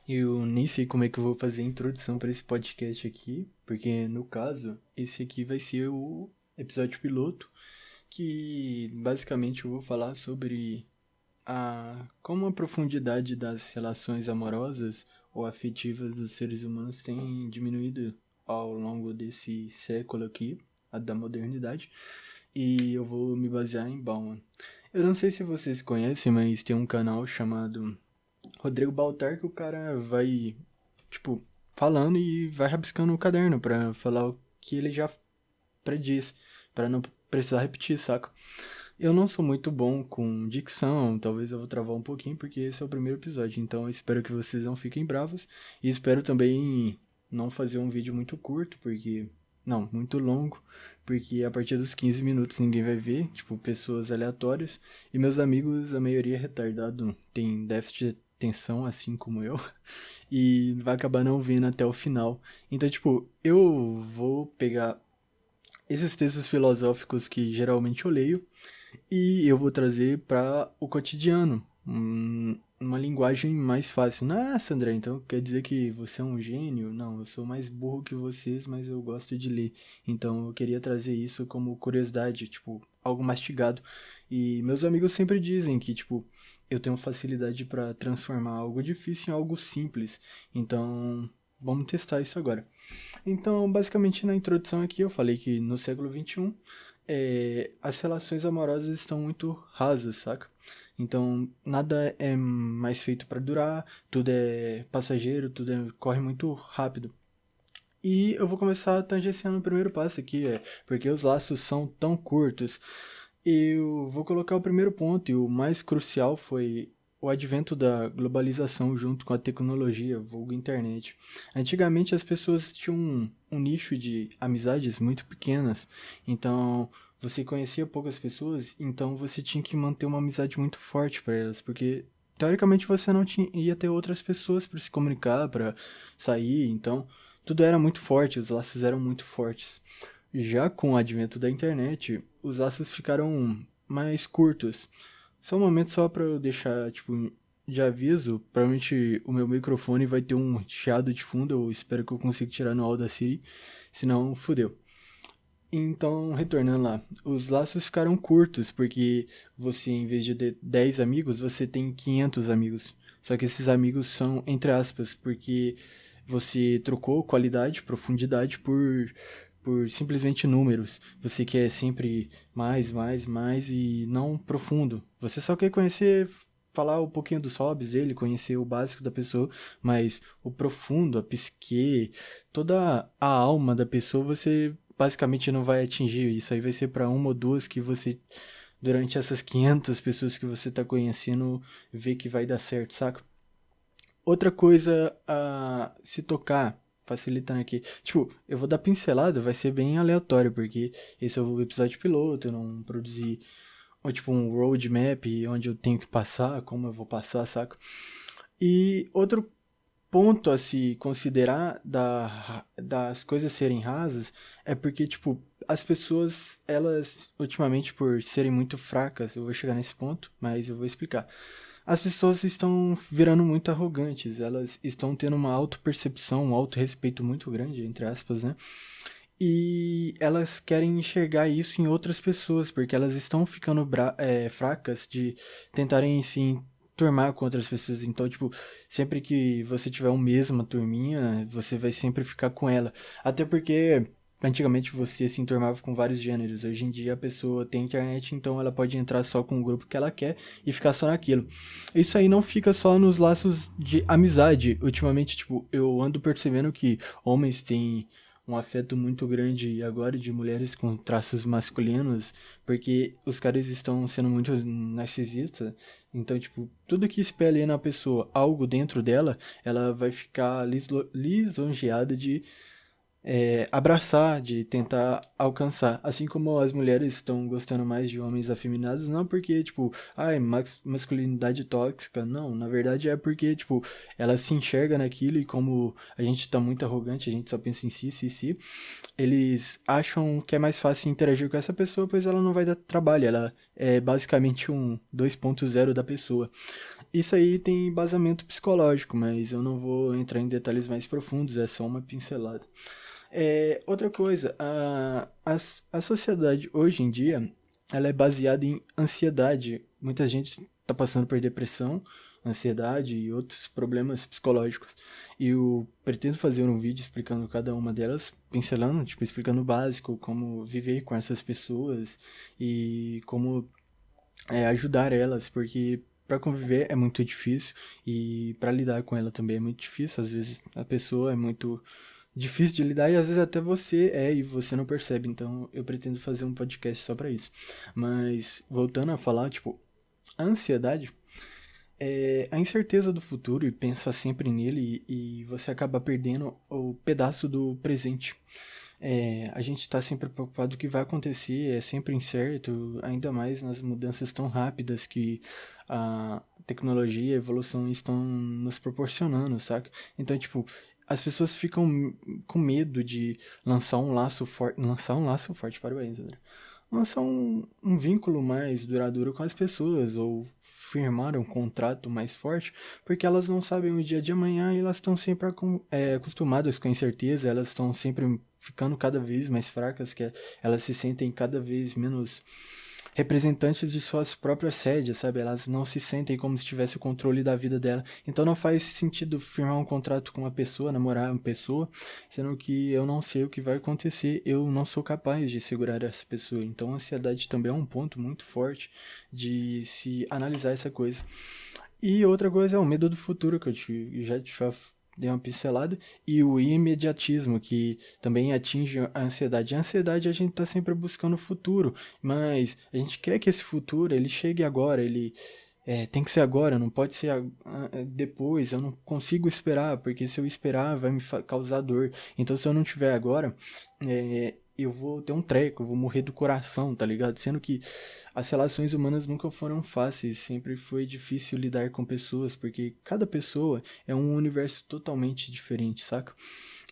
Eu nem sei como é que eu vou fazer a introdução para esse podcast aqui, porque no caso, esse aqui vai ser o episódio piloto, que basicamente eu vou falar sobre como a profundidade das relações amorosas ou afetivas dos seres humanos tem diminuído ao longo desse século aqui, a da modernidade, e eu vou me basear em Bauman. Eu não sei se vocês conhecem, mas tem um canal chamado Rodrigo Baltar que o cara vai, tipo, falando e vai rabiscando o caderno pra falar o que ele já prediz, pra não precisar repetir, saca? Eu não sou muito bom com dicção, talvez eu vou travar um pouquinho, porque esse é o primeiro episódio, então eu espero que vocês não fiquem bravos, e espero também não fazer um vídeo muito curto, porque... Não, muito longo, porque a partir dos 15 minutos ninguém vai ver, tipo, pessoas aleatórias, e meus amigos, a maioria é retardado, tem déficit de atenção, assim como eu, e vai acabar não vendo até o final. Então, tipo, eu vou pegar esses textos filosóficos que geralmente eu leio e eu vou trazer para o cotidiano, uma linguagem mais fácil. Nossa, André, então quer dizer que você é um gênio? Não, eu sou mais burro que vocês, mas eu gosto de ler. Então eu queria trazer isso como curiosidade, tipo, algo mastigado. E meus amigos sempre dizem que, tipo, eu tenho facilidade para transformar algo difícil em algo simples. Então, vamos testar isso agora. Então, basicamente, na introdução aqui eu falei que no século XXI as relações amorosas estão muito rasas, saca? Então, nada é mais feito para durar, tudo é passageiro, corre muito rápido. E eu vou começar tangenciando o primeiro passo aqui, porque os laços são tão curtos. Eu vou colocar o primeiro ponto, e o mais crucial foi o advento da globalização junto com a tecnologia, vulgo internet. Antigamente as pessoas tinham um nicho de amizades muito pequenas, então você conhecia poucas pessoas, então você tinha que manter uma amizade muito forte para elas, porque teoricamente você não tinha, ia ter outras pessoas para se comunicar, para sair, então tudo era muito forte, os laços eram muito fortes. Já com o advento da internet, os laços ficaram mais curtos. Só um momento só para eu deixar, tipo, de aviso, provavelmente o meu microfone vai ter um chiado de fundo, eu espero que eu consiga tirar no Audacity, senão fodeu. Então, retornando lá, os laços ficaram curtos, porque você, em vez de ter 10 amigos, você tem 500 amigos. Só que esses amigos são, entre aspas, porque você trocou qualidade, profundidade por simplesmente números. Você quer sempre mais, mais, mais e não profundo. Você só quer conhecer, falar um pouquinho dos hobbies dele, conhecer o básico da pessoa, mas o profundo, a psique, toda a alma da pessoa você basicamente não vai atingir. Isso aí vai ser para uma ou duas que você, durante essas 500 pessoas que você tá conhecendo, vê que vai dar certo, saca? Outra coisa a se tocar, facilitando aqui. Tipo, eu vou dar pincelada, vai ser bem aleatório, porque esse é o episódio piloto, eu não produzi ou, tipo, um roadmap onde eu tenho que passar, como eu vou passar, saca? E outro ponto a se considerar das coisas serem rasas é porque, tipo, as pessoas, elas, ultimamente, por serem muito fracas, eu vou chegar nesse ponto, mas eu vou explicar. As pessoas estão virando muito arrogantes, elas estão tendo uma autopercepção, um autorrespeito muito grande, entre aspas, né? E elas querem enxergar isso em outras pessoas, porque elas estão ficando fracas de tentarem se enturmar com outras pessoas. Então, tipo, sempre que você tiver uma mesma turminha, você vai sempre ficar com ela. Até porque antigamente você se enturmava com vários gêneros. Hoje em dia a pessoa tem internet, então ela pode entrar só com o grupo que ela quer e ficar só naquilo. Isso aí não fica só nos laços de amizade. Ultimamente, tipo, eu ando percebendo que homens têm um afeto muito grande agora de mulheres com traços masculinos, porque os caras estão sendo muito narcisistas. Então, tipo, tudo que espelha na pessoa algo dentro dela, ela vai ficar lisonjeada de abraçar, de tentar alcançar. Assim como as mulheres estão gostando mais de homens afeminados, não porque, tipo, ai, masculinidade tóxica, não. Na verdade é porque, tipo, ela se enxerga naquilo e como a gente tá muito arrogante, a gente só pensa em si, si, si, eles acham que é mais fácil interagir com essa pessoa, pois ela não vai dar trabalho, ela é basicamente um 2.0 da pessoa. isso aí tem embasamento psicológico, mas eu não vou entrar em detalhes mais profundos, é só uma pincelada. Outra coisa, a sociedade hoje em dia, ela é baseada em ansiedade. Muita gente está passando por depressão, ansiedade e outros problemas psicológicos. E eu pretendo fazer um vídeo explicando cada uma delas, pincelando, tipo, explicando o básico, como viver com essas pessoas e como ajudar elas, porque para conviver é muito difícil e para lidar com ela também é muito difícil. Às vezes a pessoa é muito difícil de lidar e às vezes até você e você não percebe. Então eu pretendo fazer um podcast só para isso. Mas voltando a falar, tipo, a ansiedade é a incerteza do futuro e pensar sempre nele e você acaba perdendo o pedaço do presente. A gente está sempre preocupado com o que vai acontecer, é sempre incerto, ainda mais nas mudanças tão rápidas que a tecnologia e a evolução estão nos proporcionando, saca? Então, tipo, as pessoas ficam com medo de lançar um laço forte, parabéns, André. Lançar um vínculo mais duradouro com as pessoas, ou firmar um contrato mais forte, porque elas não sabem o dia de amanhã e elas estão sempre acostumadas com a incerteza, elas estão sempre ficando cada vez mais fracas, elas se sentem cada vez menos representantes de suas próprias rédeas, sabe? Elas não se sentem como se tivesse o controle da vida dela. Então não faz sentido firmar um contrato com uma pessoa, namorar uma pessoa, sendo que eu não sei o que vai acontecer, eu não sou capaz de segurar essa pessoa. Então a ansiedade também é um ponto muito forte de se analisar essa coisa. E outra coisa é o medo do futuro, que já te dei uma pincelada, e o imediatismo, que também atinge a ansiedade. A ansiedade a gente está sempre buscando o futuro, mas a gente quer que esse futuro ele chegue agora, ele tem que ser agora, não pode ser depois, eu não consigo esperar, porque se eu esperar vai me causar dor. Então se eu não tiver agora, eu vou ter um treco, eu vou morrer do coração, tá ligado? Sendo que as relações humanas nunca foram fáceis, sempre foi difícil lidar com pessoas, porque cada pessoa é um universo totalmente diferente, saca?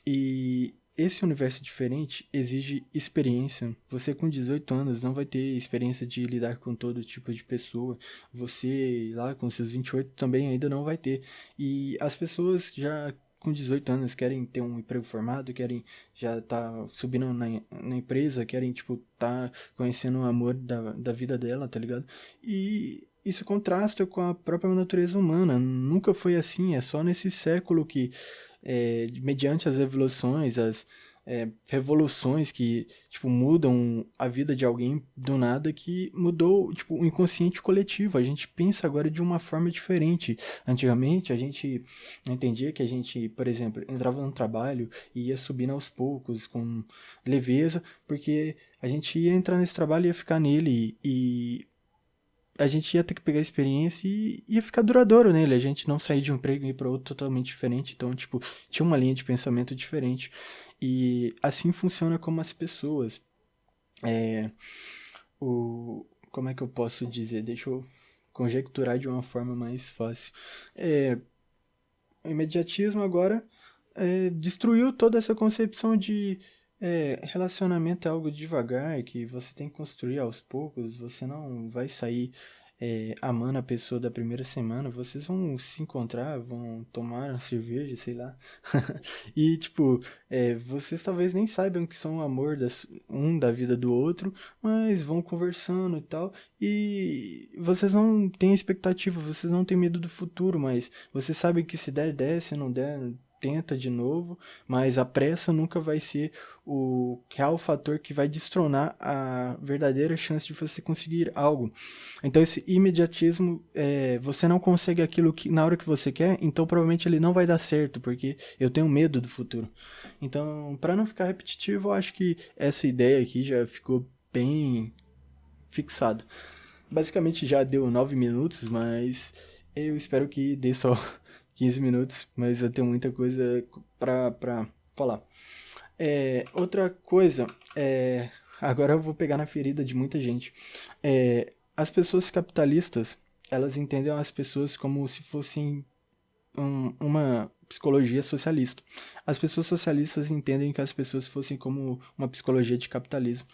E esse universo diferente exige experiência. Você com 18 anos não vai ter experiência de lidar com todo tipo de pessoa. Você lá com seus 28 também ainda não vai ter. E as pessoas já com 18 anos querem ter um emprego formado, querem já tá subindo na empresa, querem tipo tá conhecendo o amor da vida dela, tá ligado? E isso contrasta com a própria natureza humana. Nunca foi assim, é só nesse século que mediante as evoluções, as revoluções que, tipo, mudam a vida de alguém do nada, que mudou, tipo, o inconsciente coletivo. A gente pensa agora de uma forma diferente. Antigamente, a gente entendia que a gente, por exemplo, entrava num trabalho e ia subindo aos poucos, com leveza, porque a gente ia entrar nesse trabalho e ia ficar nele e a gente ia ter que pegar a experiência e ia ficar duradouro nele. A gente não sair de um emprego e ir para outro totalmente diferente. Então, tipo, tinha uma linha de pensamento diferente. E assim funciona como as pessoas. É, como é que eu posso dizer? Deixa eu conjecturar de uma forma mais fácil. O imediatismo agora destruiu toda essa concepção de relacionamento é algo devagar, que você tem que construir aos poucos, você não vai sair amando a pessoa da primeira semana, vocês vão se encontrar, vão tomar uma cerveja, sei lá. E, tipo, vocês talvez nem saibam que são o amor um da vida do outro, mas vão conversando e tal, e vocês não têm expectativa, vocês não têm medo do futuro, mas vocês sabem que se der, der, se não der, tenta de novo, mas a pressa nunca vai ser o real fator que vai destronar a verdadeira chance de você conseguir algo. Então esse imediatismo, você não consegue aquilo que na hora que você quer, então provavelmente ele não vai dar certo, porque eu tenho medo do futuro. Então, para não ficar repetitivo, eu acho que essa ideia aqui já ficou bem fixado. Basicamente já deu 9 minutos, mas eu espero que dê só 15 minutos, mas eu tenho muita coisa pra falar. Outra coisa, agora eu vou pegar na ferida de muita gente. As pessoas capitalistas, elas entendem as pessoas como se fossem uma psicologia socialista. As pessoas socialistas entendem que as pessoas fossem como uma psicologia de capitalismo.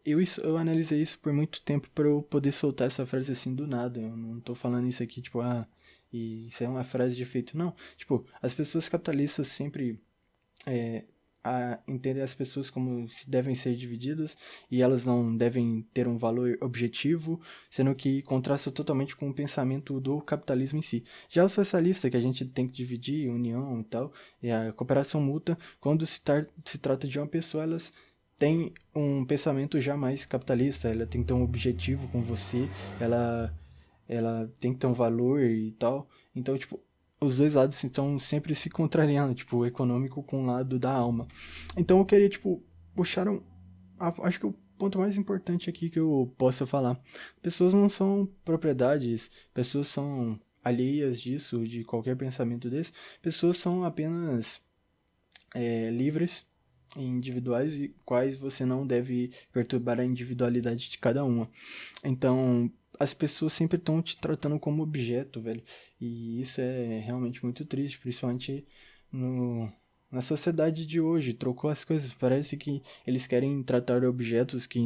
Eu analisei isso por muito tempo para eu poder soltar essa frase assim do nada. Eu não tô falando isso aqui, tipo, e isso é uma frase de efeito. Não, tipo, as pessoas capitalistas sempre entender as pessoas como se devem ser divididas e elas não devem ter um valor objetivo, sendo que contrasta totalmente com o pensamento do capitalismo em si. Já o socialista, que a gente tem que dividir, união e tal, e a cooperação mútua, quando se trata de uma pessoa, elas têm um pensamento já mais capitalista, ela tem que ter um objetivo com você, ela, ela tem que ter um valor e tal. Então, tipo, os dois lados estão sempre se contrariando, tipo, o econômico com o lado da alma. Então eu queria, tipo, puxar acho que o ponto mais importante aqui que eu posso falar. Pessoas não são propriedades, pessoas são alheias disso, de qualquer pensamento desse. Pessoas são apenas livres e individuais e quais você não deve perturbar a individualidade de cada uma. Então, as pessoas sempre estão te tratando como objeto, velho. E isso é realmente muito triste, principalmente no, na sociedade de hoje. Trocou as coisas. Parece que eles querem tratar objetos que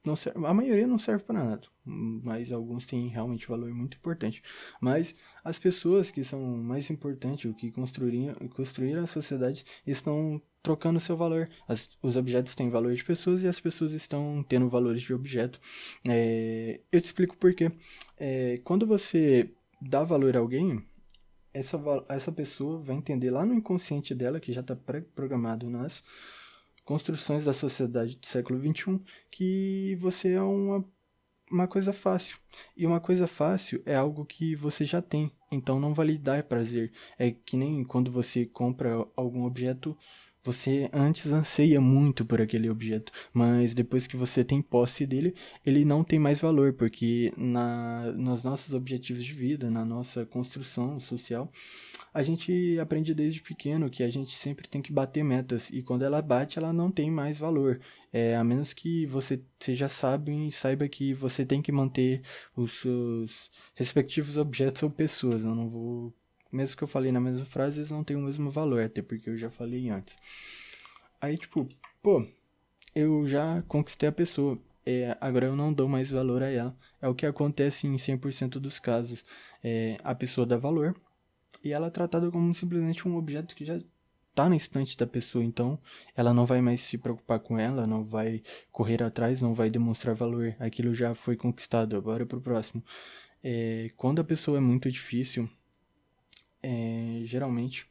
não servem. A maioria não serve para nada, mas alguns têm realmente valor muito importante. Mas as pessoas que são mais importantes, o que construíram a sociedade, estão trocando seu valor. Os objetos têm valor de pessoas e as pessoas estão tendo valores de objeto. Eu te explico por quê. Quando você dá valor a alguém, essa pessoa vai entender lá no inconsciente dela, que já está pré-programado nas construções da sociedade do século XXI, que você é uma coisa fácil. E uma coisa fácil é algo que você já tem, então não vai lhe dar prazer. É que nem quando você compra algum objeto, você antes anseia muito por aquele objeto, mas depois que você tem posse dele, ele não tem mais valor, porque nos nossos objetivos de vida, na nossa construção social, a gente aprende desde pequeno que a gente sempre tem que bater metas, e quando ela bate, ela não tem mais valor. A menos que você seja sábio e saiba que você tem que manter os seus respectivos objetos ou pessoas. Eu não vou. Mesmo que eu falei na mesma frase, eles não têm o mesmo valor, até porque eu já falei antes. Aí, tipo, pô, eu já conquistei a pessoa. Agora eu não dou mais valor a ela. É o que acontece em 100% dos casos. A pessoa dá valor e ela é tratada como simplesmente um objeto que já tá na estante da pessoa, então ela não vai mais se preocupar com ela, não vai correr atrás, não vai demonstrar valor. Aquilo já foi conquistado, agora pro próximo. Quando a pessoa é muito difícil, geralmente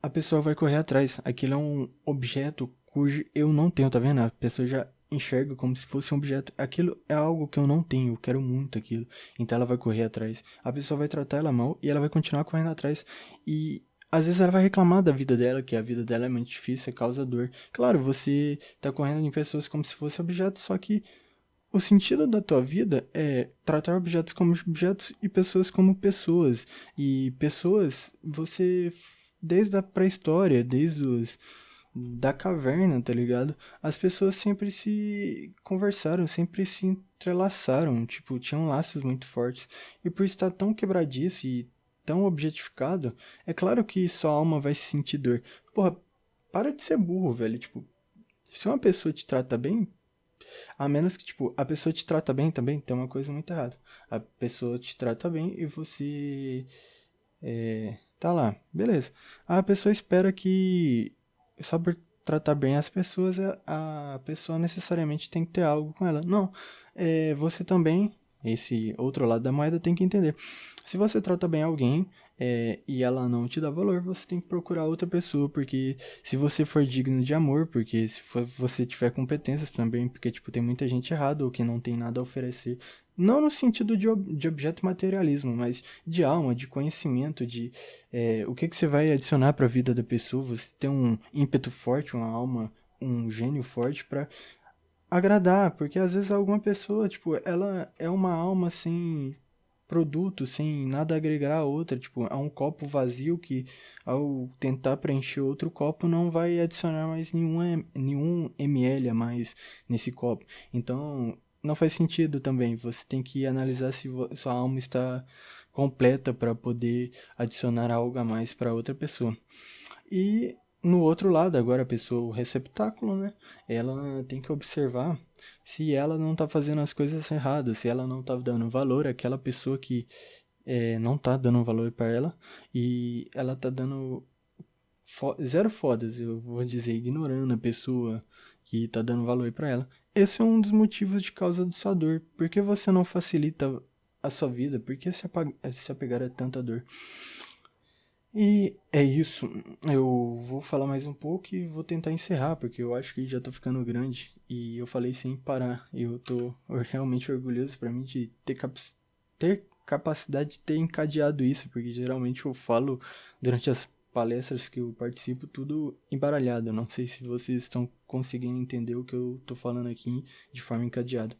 a pessoa vai correr atrás. Aquilo é um objeto cujo eu não tenho, tá vendo? A pessoa já enxerga como se fosse um objeto. Aquilo é algo que eu não tenho, eu quero muito aquilo. Então ela vai correr atrás. A pessoa vai tratar ela mal e ela vai continuar correndo atrás. E às vezes ela vai reclamar da vida dela, que a vida dela é muito difícil, causa dor. Claro, você tá correndo em pessoas como se fosse objetos, só que o sentido da tua vida é tratar objetos como objetos e pessoas como pessoas. E pessoas, desde a pré-história, da caverna, tá ligado? As pessoas sempre se conversaram, sempre se entrelaçaram, tipo, tinham laços muito fortes. E por estar tão quebradiço e tão objetificado, é claro que sua alma vai sentir dor. Porra, para de ser burro, velho. Tipo, se uma pessoa te trata bem, a menos que, tipo, a pessoa te trata bem também, tem uma coisa muito errada. A pessoa te trata bem e você tá lá, beleza. A pessoa espera que só por tratar bem as pessoas, a pessoa necessariamente tem que ter algo com ela. Não, você também, esse outro lado da moeda, tem que entender. Se você trata bem alguém e ela não te dá valor, você tem que procurar outra pessoa, porque se você for digno de amor, porque se você tiver competências também, porque tipo tem muita gente errada ou que não tem nada a oferecer, não no sentido de objeto materialismo, mas de alma, de conhecimento, de o que você vai adicionar para a vida da pessoa. Você tem um ímpeto forte, uma alma, um gênio forte para agradar, porque às vezes alguma pessoa, tipo, ela é uma alma sem produto, sem nada a agregar a outra, tipo, é um copo vazio que ao tentar preencher outro copo não vai adicionar mais nenhum ml a mais nesse copo. Então, não faz sentido também. Você tem que analisar se sua alma está completa para poder adicionar algo a mais para outra pessoa. E no outro lado, agora a pessoa, o receptáculo, né? Ela tem que observar se ela não está fazendo as coisas erradas, se ela não está dando valor àquela pessoa que não está dando valor para ela e ela está dando zero fodas, eu vou dizer, ignorando a pessoa que está dando valor para ela. Esse é um dos motivos de causa da sua dor. Por que você não facilita a sua vida? Por que se apegar a tanta dor? E é isso. Eu vou falar mais um pouco e vou tentar encerrar, porque eu acho que já tô ficando grande. E eu falei sem parar. E eu tô realmente orgulhoso pra mim de ter capacidade de ter encadeado isso, porque geralmente eu falo durante as palestras que eu participo tudo embaralhado. Eu não sei se vocês estão conseguindo entender o que eu tô falando aqui de forma encadeada.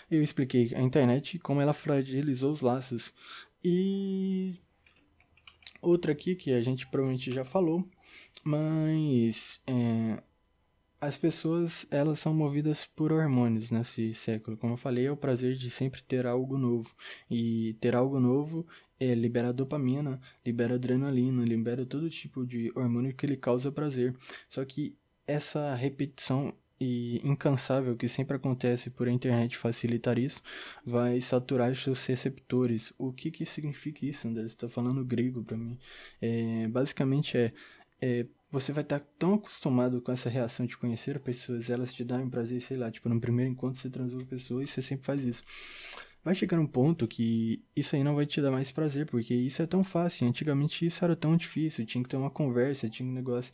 Eu expliquei a internet como ela fragilizou os laços. E outra aqui que a gente provavelmente já falou, mas as pessoas elas são movidas por hormônios nesse século. Como eu falei, é o prazer de sempre ter algo novo. E ter algo novo libera dopamina, libera adrenalina, libera todo tipo de hormônio que lhe causa prazer. Só que essa repetição e incansável que sempre acontece por a internet facilitar isso, vai saturar os seus receptores. O que que significa isso, André? Você está falando grego para mim. Basicamente você vai estar tão acostumado com essa reação de conhecer pessoas, elas te darem prazer, sei lá, tipo, no primeiro encontro você transou com a pessoa e você sempre faz isso. Vai chegar um ponto que isso aí não vai te dar mais prazer, porque isso é tão fácil. Antigamente isso era tão difícil, tinha que ter uma conversa, tinha um negócio.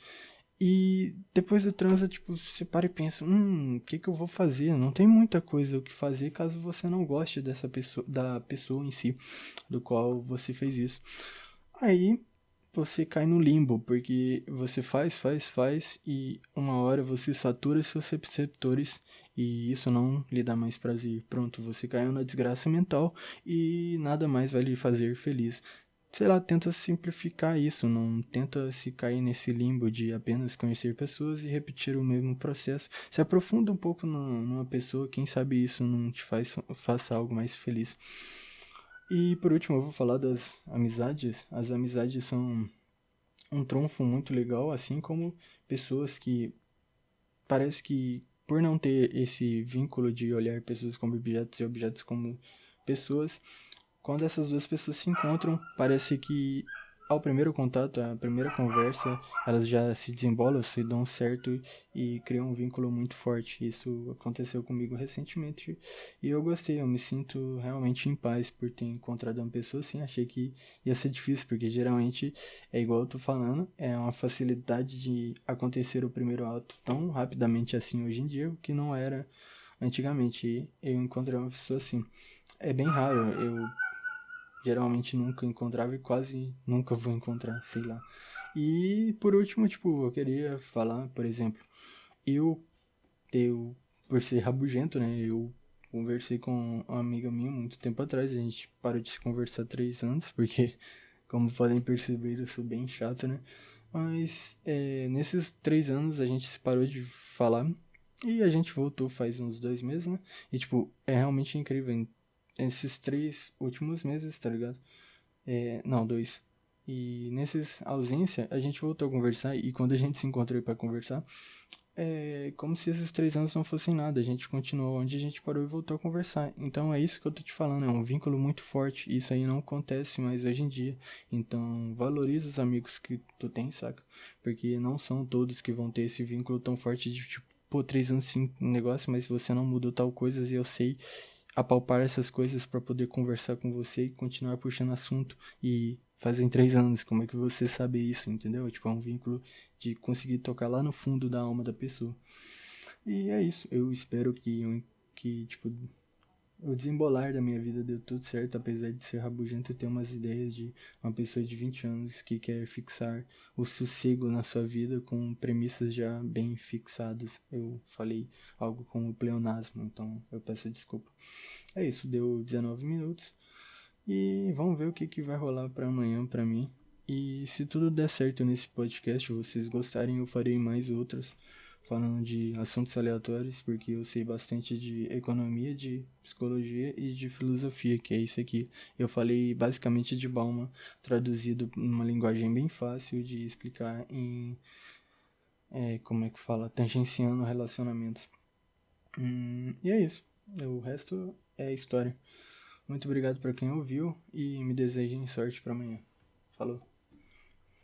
E depois do transa, tipo, você para e pensa, o que que eu vou fazer? Não tem muita coisa o que fazer caso você não goste dessa pessoa, da pessoa em si, do qual você fez isso. Aí você cai no limbo, porque você faz e uma hora você satura seus receptores e isso não lhe dá mais prazer. Pronto, você caiu na desgraça mental e nada mais vai lhe fazer feliz. Sei lá, tenta simplificar isso, não tenta se cair nesse limbo de apenas conhecer pessoas e repetir o mesmo processo. Se aprofunda um pouco numa pessoa, quem sabe isso não te faça algo mais feliz. E por último, eu vou falar das amizades. As amizades são um trunfo muito legal, assim como pessoas que parece que por não ter esse vínculo de olhar pessoas como objetos e objetos como pessoas, quando essas duas pessoas se encontram, parece que ao primeiro contato, à primeira conversa, elas já se desembolam, se dão certo e criam um vínculo muito forte. Isso aconteceu comigo recentemente e eu gostei, eu me sinto realmente em paz por ter encontrado uma pessoa assim. Achei que ia ser difícil, porque geralmente é igual eu tô falando, é uma facilidade de acontecer o primeiro ato tão rapidamente assim hoje em dia, que não era antigamente. E eu encontrei uma pessoa assim. É bem raro, eu geralmente nunca encontrava e quase nunca vou encontrar, sei lá. E por último, tipo, eu queria falar, por exemplo, eu, eu por ser rabugento, né, eu conversei com uma amiga minha muito tempo atrás, a gente parou de se conversar há 3 anos, porque, como podem perceber, eu sou bem chato, né, mas nesses 3 anos a gente se parou de falar e a gente voltou faz uns 2 meses, né, e tipo, é realmente incrível, esses 3 últimos meses, tá ligado? Não, 2. E nessas ausência, a gente voltou a conversar e quando a gente se encontrou para conversar, é como se esses 3 anos não fossem nada. A gente continuou onde a gente parou e voltou a conversar. Então é isso que eu tô te falando, é um vínculo muito forte. Isso aí não acontece mais hoje em dia. Então valoriza os amigos que tu tem, saca? Porque não são todos que vão ter esse vínculo tão forte de tipo, pô, 3 anos sim, um negócio, mas você não mudou tal coisa e eu sei apalpar essas coisas para poder conversar com você e continuar puxando assunto. E fazem 3 anos, como é que você sabe isso, entendeu? Tipo, é um vínculo de conseguir tocar lá no fundo da alma da pessoa. E é isso, eu espero que tipo, o desembolar da minha vida deu tudo certo, apesar de ser rabugento e ter umas ideias de uma pessoa de 20 anos que quer fixar o sossego na sua vida com premissas já bem fixadas. Eu falei algo como pleonasmo, então eu peço desculpa. É isso, deu 19 minutos e vamos ver o que, que vai rolar para amanhã para mim. E se tudo der certo nesse podcast, vocês gostarem, eu farei mais outros falando de assuntos aleatórios, porque eu sei bastante de economia, de psicologia e de filosofia, que é isso aqui. Eu falei basicamente de Bauman, traduzido numa linguagem bem fácil de explicar em, como é que fala, tangenciando relacionamentos. E é isso. O resto é história. Muito obrigado para quem ouviu e me desejem sorte para amanhã. Falou.